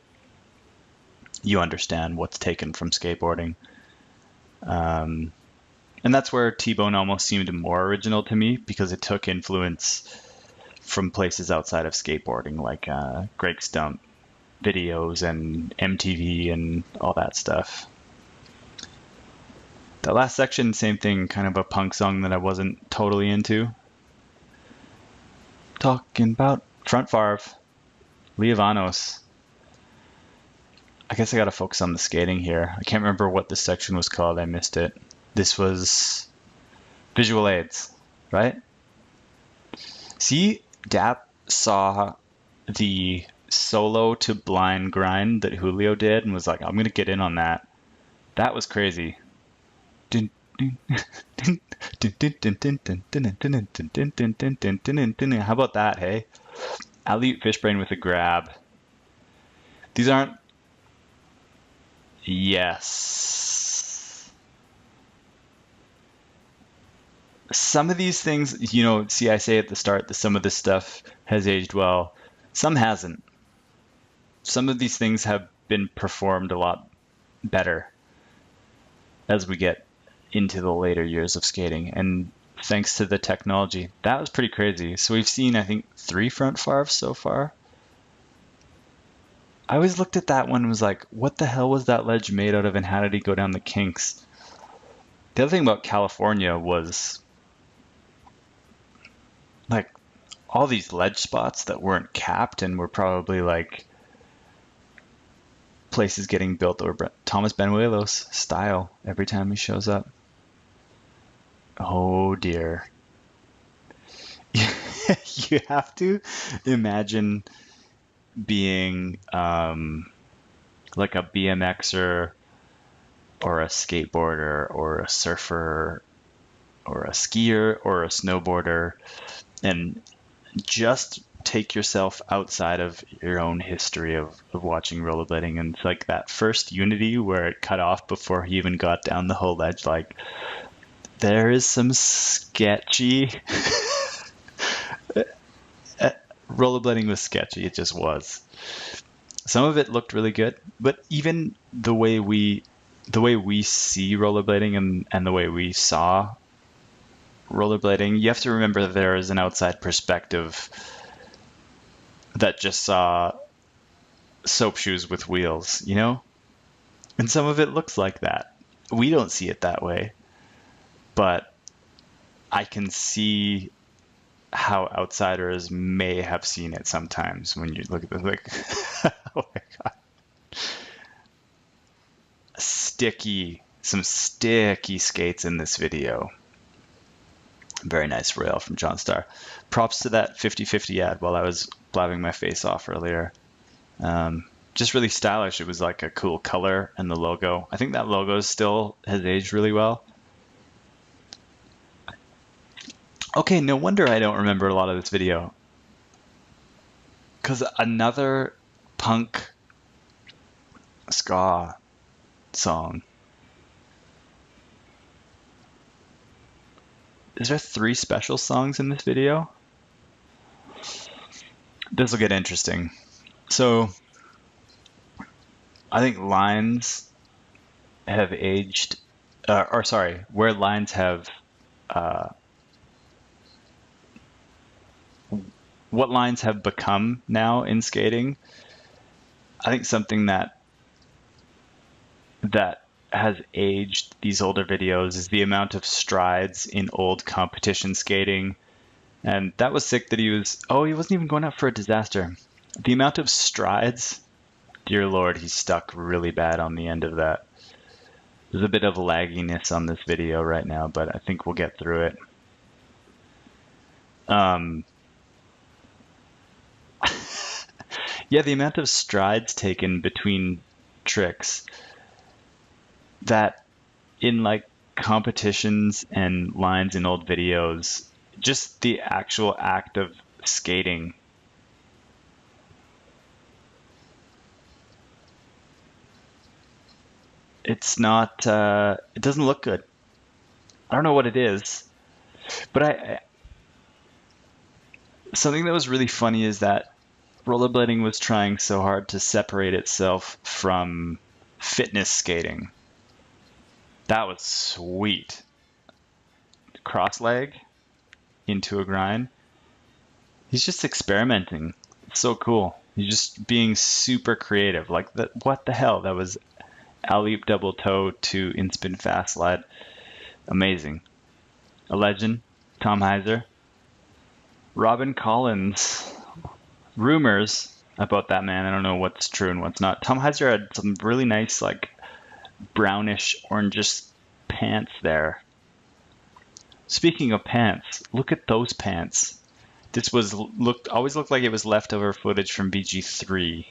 S1: you understand what's taken from skateboarding. And that's where T-Bone almost seemed more original to me, because it took influence from places outside of skateboarding, like Greg Stump videos and MTV and all that stuff. The last section, same thing, kind of a punk song that I wasn't totally into. Talking about Front Farv, Leovanos. I guess I gotta focus on the skating here. I can't remember what this section was called. I missed it. This was visual aids, right? See, Dap saw the solo to blind grind that Julio did and was like, I'm gonna get in on that. That was crazy. How about that, hey? Alley-oop fishbrain with a grab. These aren't... Yes. Some of these things, you know, see, I say at the start that some of this stuff has aged well. Some hasn't. Some of these things have been performed a lot better as we get into the later years of skating. And thanks to the technology, that was pretty crazy. So we've seen, I think, 3 front farves so far. I always looked at that one and was like, what the hell was that ledge made out of and how did he go down the kinks? The other thing about California was like all these ledge spots that weren't capped and were probably like places getting built over Thomas Benuelos style every time he shows up. Oh dear. You have to imagine being like a BMXer or a skateboarder or a surfer or a skier or a snowboarder and just take yourself outside of your own history of watching rollerblading, and it's like that first Unity where it cut off before he even got down the whole ledge. Like there is some sketchy rollerblading was sketchy. It just was. Some of it looked really good, but even the way we see rollerblading and the way we saw rollerblading, you have to remember that there is an outside perspective that just saw soap shoes with wheels, you know? And some of it looks like that. We don't see it that way, but I can see how outsiders may have seen it sometimes when you look at this, like, oh my God. Some sticky skates in this video. Very nice rail from John Starr. Props to that 50/50 ad while I was blabbing my face off earlier. Just really stylish. It was like a cool color and the logo. I think that logo still has aged really well. Okay, no wonder I don't remember a lot of this video. Because another punk ska song. Is there 3 special songs in this video? This will get interesting. So, I think lines have aged, where lines have, what lines have become now in skating. I think something that has aged these older videos is the amount of strides in old competition skating. And that was sick that he wasn't even going out for a disaster. The amount of strides, dear Lord, he's stuck really bad on the end of that. There's a bit of lagginess on this video right now, but I think we'll get through it. Yeah, the amount of strides taken between tricks that in like competitions and lines in old videos, just the actual act of skating. It's not, it doesn't look good. I don't know what it is, but something that was really funny is that rollerblading was trying so hard to separate itself from fitness skating. That was sweet. Cross leg into a grind. He's just experimenting. It's so cool. He's just being super creative. Like, what the hell? That was alley-oop double toe to in-spin fast slide. Amazing. A legend. Tom Heiser. Robin Collins. Rumors about that man. I don't know what's true and what's not. Tom Heiser had some really nice, like, brownish, orangish pants there. Speaking of pants, look at those pants. This always looked like it was leftover footage from VG3.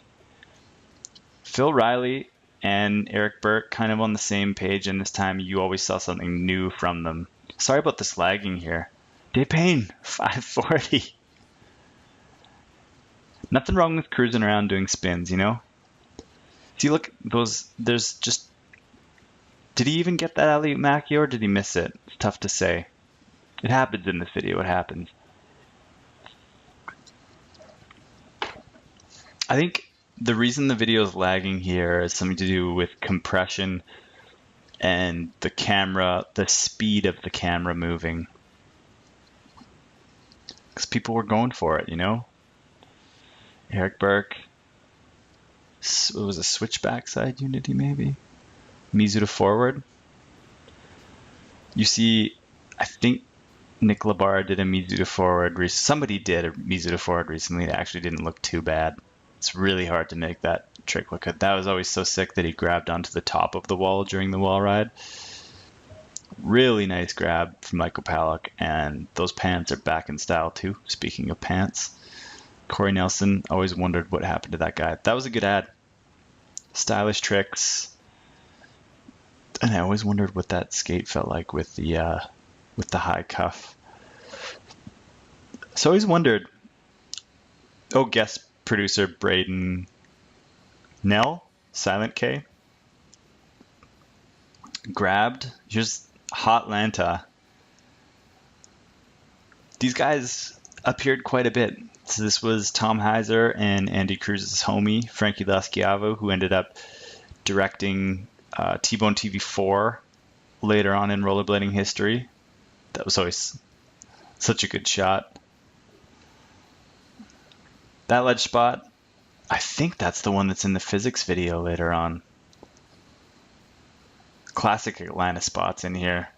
S1: Phil Riley and Eric Burke kind of on the same page, and this time you always saw something new from them. Sorry about this lagging here. Dave Paine, 540. Nothing wrong with cruising around doing spins, you know? See, look, there's just... Did he even get that alley-oop Mackie, or did he miss it? It's tough to say. It happens in this video, it happens. I think the reason the video is lagging here is something to do with compression and the camera, the speed of the camera moving. Because people were going for it, you know? Eric Burke. It was a switchback side unity, maybe? Mizu to forward. You see, I think Nick Labar did a Mizu to forward. Somebody did a Mizu to forward recently. It actually didn't look too bad. It's really hard to make that trick look good. That was always so sick that he grabbed onto the top of the wall during the wall ride. Really nice grab from Michael Palak, and those pants are back in style too. Speaking of pants, Corey Nelson, always wondered what happened to that guy. That was a good ad. Stylish tricks, and I always wondered what that skate felt like with the high cuff. So I always wondered. Oh, guest producer Braden Nell, Silent K, grabbed. Here's Hot Lanta. These guys appeared quite a bit. So this was Tom Heiser and Andy Cruz's homie, Frankie Laschiavo, who ended up directing T-Bone TV4 later on in rollerblading history. That was always such a good shot. That ledge spot, I think that's the one that's in the physics video later on. Classic Atlanta spots in here.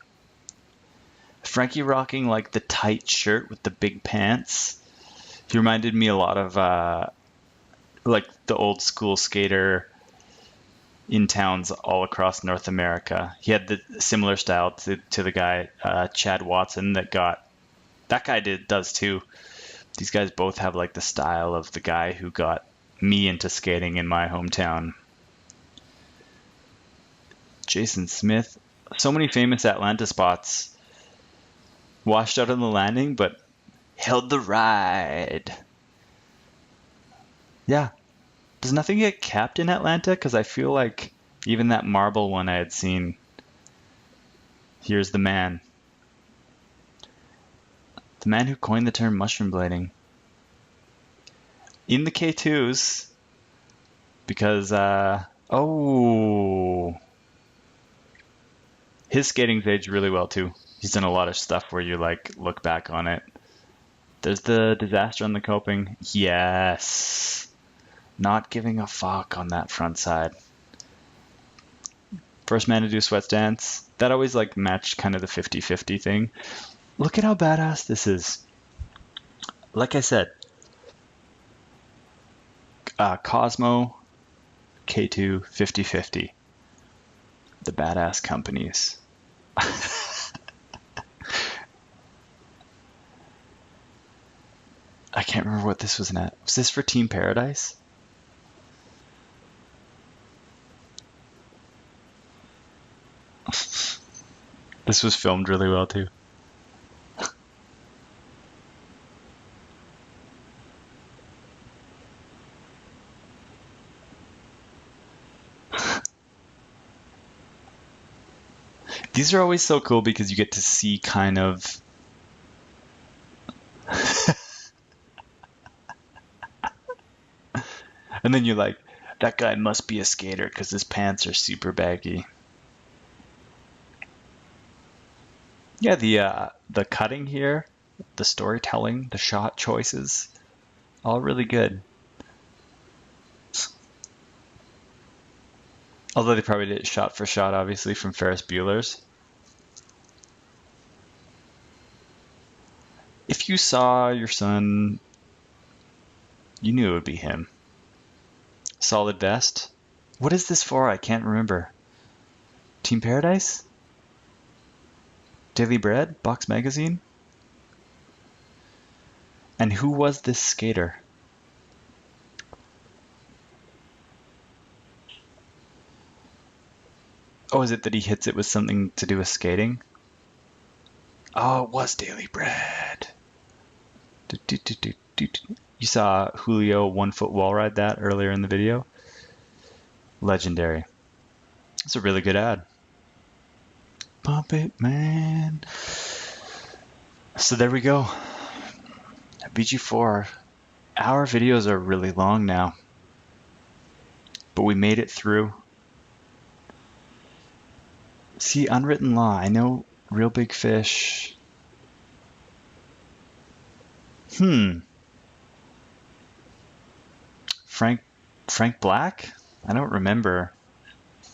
S1: Frankie rocking like the tight shirt with the big pants. He reminded me a lot of like the old school skater in towns all across North America. He had the similar style to the guy Chad Watson that guy does too. These guys both have like the style of the guy who got me into skating in my hometown. Jason Smith. So many famous Atlanta spots. Washed out on the landing, but held the ride. Yeah. Does nothing get capped in Atlanta? Because I feel like even that marble one I had seen. Here's the man. The man who coined the term mushroom blading. In the K2s, because, his skating's aged really well too. He's done a lot of stuff where you like look back on it. There's the disaster on the coping. Yes. Not giving a fuck on that front side. First man to do sweat stance. That always like matched kind of the 50-50 thing. Look at how badass this is. Like I said, Cosmo, K2, 50-50. The badass companies. I can't remember what this was at. Was this for Team Paradise? This was filmed really well too. These are always so cool because you get to see kind of and then you're like, that guy must be a skater because his pants are super baggy. Yeah, the cutting here, the storytelling, the shot choices, all really good. Although they probably did it shot for shot, obviously, from Ferris Bueller's. If you saw your son, you knew it would be him. Solid vest. What is this for? I can't remember. Team Paradise? Daily Bread? Box Magazine? And who was this skater? Oh, is it that he hits it with something to do with skating? Oh, it was Daily Bread. You saw Julio 1 foot wall ride that earlier in the video? Legendary. It's a really good ad. Pump it, man. So there we go. VG4. Our videos are really long now, but we made it through. See, Unwritten Law. I know Real Big Fish. Frank Black? I don't remember.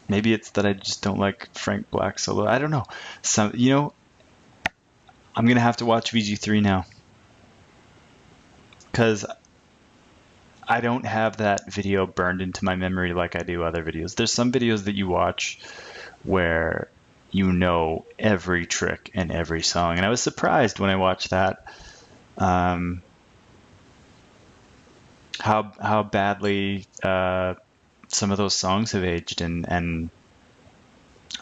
S1: Maybe it's that I just don't like Frank Black solo. I don't know. I'm gonna have to watch VG3 now, because I don't have that video burned into my memory like I do other videos. There's some videos that you watch where you know every trick and every song, and I was surprised when I watched that how badly some of those songs have aged, and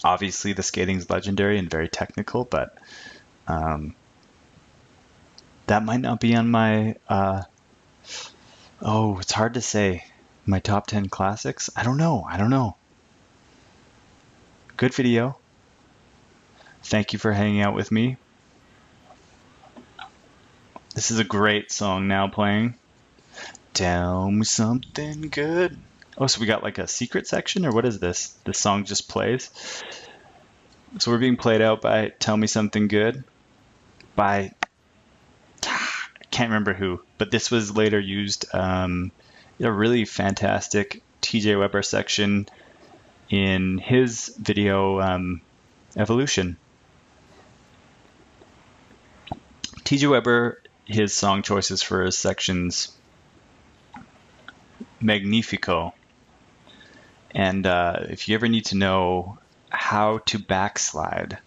S1: obviously the skating's legendary and very technical, but that might not be on my it's hard to say, my top 10 classics. I don't know. Good video. Thank you for hanging out with me. This is a great song now playing. Tell me something good. Oh, so we got like a secret section, or what is this? This song just plays. So we're being played out by Tell Me Something Good by, I can't remember who, but this was later used a really fantastic TJ Weber section in his video Evolution. TJ Weber, his song choices for his sections, Magnifico. And if you ever need to know how to backslide,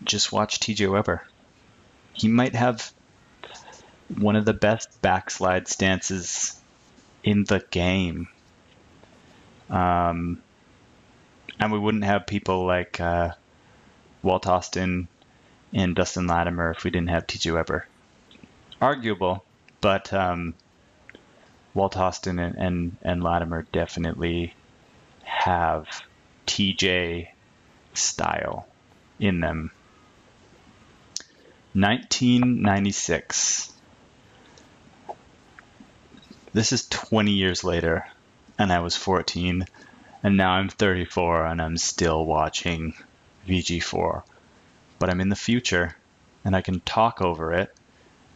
S1: just watch TJ Weber. He might have one of the best backslide stances in the game. And we wouldn't have people like Walt Austin and Dustin Latimer if we didn't have TJ Weber. Arguable, but Walt Austin and Latimer definitely have TJ style in them. 1996. This is 20 years later, and I was 14, and now I'm 34, and I'm still watching VG4. But I'm in the future, and I can talk over it.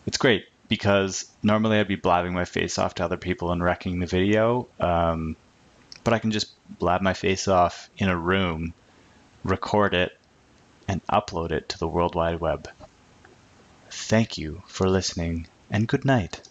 S1: It's great, because normally I'd be blabbing my face off to other people and wrecking the video, but I can just blab my face off in a room, record it, and upload it to the World Wide Web. Thank you for listening, and good night.